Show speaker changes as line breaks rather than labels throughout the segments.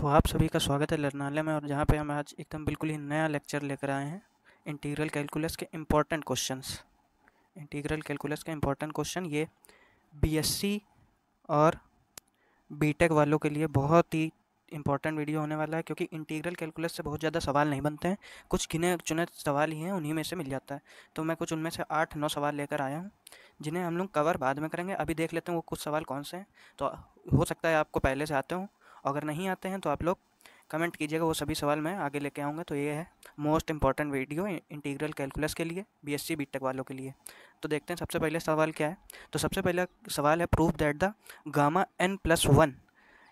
तो आप सभी का स्वागत है लर्नालय में। और जहाँ पे हम आज एकदम बिल्कुल ही नया लेक्चर लेकर आए हैं इंटीग्रल कैलकुलस के इम्पोर्टेंट क्वेश्चंस। इंटीग्रल कैलकुलस के इम्पोर्टेंट क्वेश्चन ये बीएससी और बीटेक वालों के लिए बहुत ही इंपॉर्टेंट वीडियो होने वाला है, क्योंकि इंटीग्रल कैलकुलस से बहुत ज़्यादा सवाल नहीं बनते हैं, कुछ गिने चुने सवाल ही हैं, उन्हीं में से मिल जाता है। तो मैं कुछ उनमें से 8-9 सवाल लेकर आया हूँ, जिन्हें हम लोग कवर बाद में करेंगे। अभी देख लेते हैं वो कुछ सवाल कौन से हैं। तो हो सकता है आपको पहले से आते हों, अगर नहीं आते हैं तो आप लोग कमेंट कीजिएगा, वो सभी सवाल मैं आगे लेके आऊँगा। तो ये है most important video integral calculus के लिए, बीएससी बीटेक वालों के लिए। तो देखते हैं सबसे पहले सवाल क्या है। तो सबसे पहला सवाल है, prove that the gamma n+1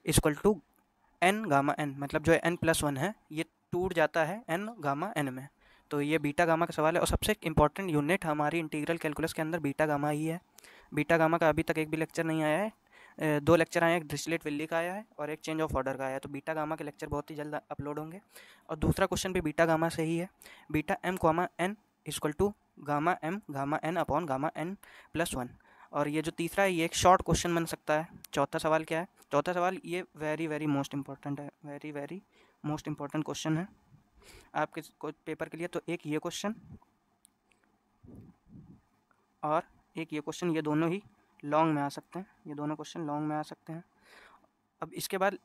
equal to n gamma n, मतलब जो n+1 है ये टूट जाता है n गामा n में। तो ये बीटा गामा का सवाल है, और सबसे इम्पॉर्टेंट यूनिट हमारी इंटीग्रल कैलकुलस के अंदर बीटा गामा ही है। बीटा गामा का अभी तक एक भी लेक्चर नहीं आया है, 2 लेक्चर आए हैं, एक डिरिचलेट विल्ली का आया है और एक चेंज ऑफ ऑर्डर का आया है। तो बीटा गामा के लेक्चर बहुत ही जल्द अपलोड होंगे। और दूसरा क्वेश्चन भी बीटा गामा से ही है, beta m, n equal to gamma m gamma n upon gamma n+1। और ये जो तीसरा है ये एक शॉर्ट क्वेश्चन बन सकता है। चौथा सवाल क्या है? चौथा सवाल ये वेरी मोस्ट इंपॉर्टेंट है, वेरी मोस्ट इंपॉर्टेंट क्वेश्चन है आपके पेपर के लिए। तो एक ये क्वेश्चन और एक ये क्वेश्चन, ये दोनों ही लॉन्ग में आ सकते हैं, ये दोनों क्वेश्चन लॉन्ग में आ सकते हैं। अब इसके बाद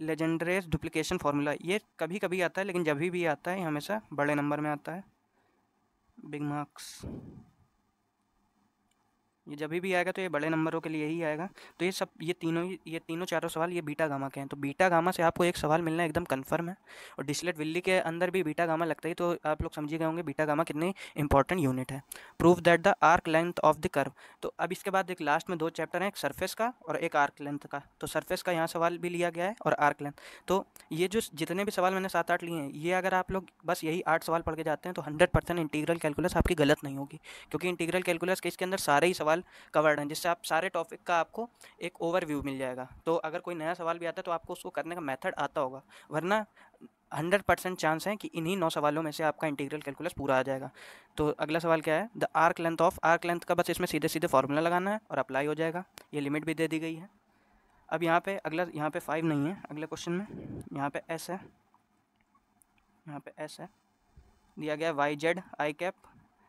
लेजेंडरेस डुप्लीकेशन फार्मूला, ये कभी कभी आता है, लेकिन जब भी आता है हमेशा बड़े नंबर में आता है, बिग मार्क्स। ये जब भी आएगा तो ये बड़े नंबरों के लिए ही आएगा। तो ये तीनों चारों सवाल ये बीटा गामा के हैं। तो बीटा गामा से आपको एक सवाल मिलना एकदम कन्फर्म है। और डिरिचलेट विल्ली के अंदर भी बीटा गामा लगता है, तो आप लोग समझ गए होंगे बीटा गामा कितनी इंपॉर्टेंट यूनिट है। Prove that the arc length of the curve. तो अब इसके बाद एक लास्ट में 2 चैप्टर हैं, एक सरफेस का और एक आर्क लेंथ का। तो सरफेस का यहाँ सवाल भी लिया गया है और आर्क लेंथ। तो ये जो जितने भी सवाल मैंने 7-8 लिए हैं, ये अगर आप लोग बस यही 8 सवाल पढ़ के जाते हैं तो 100% इंटीग्रल कैलकुलस आपकी गलत नहीं होगी, क्योंकि इंटीग्रल कैलकुलस के इसके अंदर सारे ही सवाल कवर्ड हैं, जिससे आप सारे टॉपिक का आपको एक ओवरव्यू मिल जाएगा। तो अगर कोई नया सवाल भी आता है तो आपको उसको करने का मेथड आता होगा, वरना 100% चांस है कि इन्हीं 9 सवालों में से आपका इंटीग्रल कैलकुलस पूरा आ जाएगा। तो अगला सवाल क्या है? The arc length of, arc length का बस इसमें सीधे सीधे फार्मूला लगाना है और अप्लाई हो जाएगा। ये लिमिट भी दे दी गई है। अब यहाँ पे अगला, यहाँ पे 5 नहीं है अगले क्वेश्चन में, यहाँ पे s है, यहाँ पे s है, दिया गया Y Z I cap,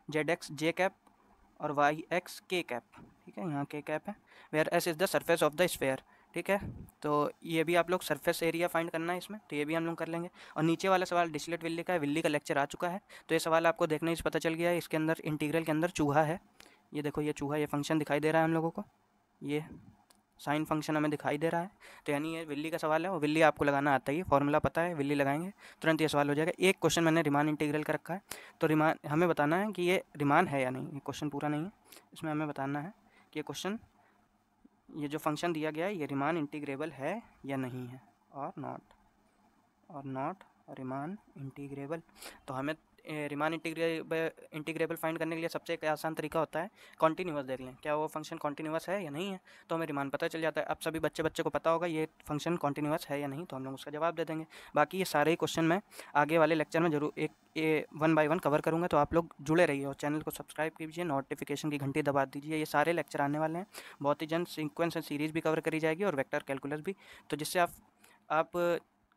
Z X J cap और वाई एक्स के कैप। ठीक है, यहाँ के कैप है। Where S is the surface of the sphere. ठीक है, तो ये भी आप लोग सरफेस एरिया फाइंड करना है इसमें, तो ये भी हम लोग कर लेंगे। और नीचे वाला सवाल डिरिचलेट विल्ली का है, विल्ली का लेक्चर आ चुका है, तो ये सवाल आपको देखने से पता चल गया है। इसके अंदर इंटीग्रल के अंदर चूहा है, ये देखो, ये चूहा, ये फंक्शन दिखाई दे रहा है हम लोगों को, ये साइन फंक्शन हमें दिखाई दे रहा है। तो यानी ये विल्ली का सवाल है, और विल्ली आपको लगाना आता है, फॉर्मूला पता है, विल्ली लगाएंगे तुरंत ये सवाल हो जाएगा। एक क्वेश्चन मैंने रिमान इंटीग्रल का रखा है, तो रिमान हमें बताना है कि ये रिमान है या नहीं। ये क्वेश्चन पूरा नहीं है, इसमें हमें बताना है कि ये क्वेश्चन, ये जो फंक्शन दिया गया है ये रिमान इंटीग्रेबल है या नहीं है, और नॉट रिमान इंटीग्रेबल। तो हमें रिमान इंटीग्रेबल फाइंड करने के लिए सबसे एक आसान तरीका होता है कॉन्टीन्यूअस देख लें, क्या वो फंक्शन कॉन्टीन्यूअस है या नहीं है, तो हमें रिमान पता चल जाता है। अब सभी बच्चे को पता होगा ये फंक्शन कॉन्टीन्यूअस है या नहीं, तो हम लोग उसका जवाब दे देंगे। बाकी ये सारे ही क्वेश्चन मैं आगे वाले लेक्चर में जरूर एक 1 बाय 1 कवर करूँगा। तो आप लोग जुड़े रहिए और चैनल को सब्सक्राइब कीजिए, नोटिफिकेशन की घंटी दबा दीजिए। ये सारे लेक्चर आने वाले हैं, बहुत ही जल्द सीक्वेंस एंड सीरीज़ भी कवर करी जाएगी और वेक्टर कैलकुलस भी, तो जिससे आप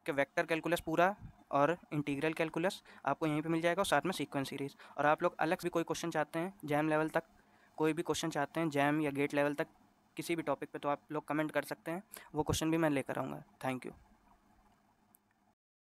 के वेक्टर कैलकुलस पूरा और इंटीग्रल कैलकुलस आपको यहीं पे मिल जाएगा, और साथ में सीक्वेंस सीरीज़। और आप लोग अलग भी कोई क्वेश्चन चाहते हैं जैम लेवल तक, कोई भी क्वेश्चन चाहते हैं जैम या गेट लेवल तक किसी भी टॉपिक पे, तो आप लोग कमेंट कर सकते हैं, वो क्वेश्चन भी मैं लेकर आऊँगा। Thank you.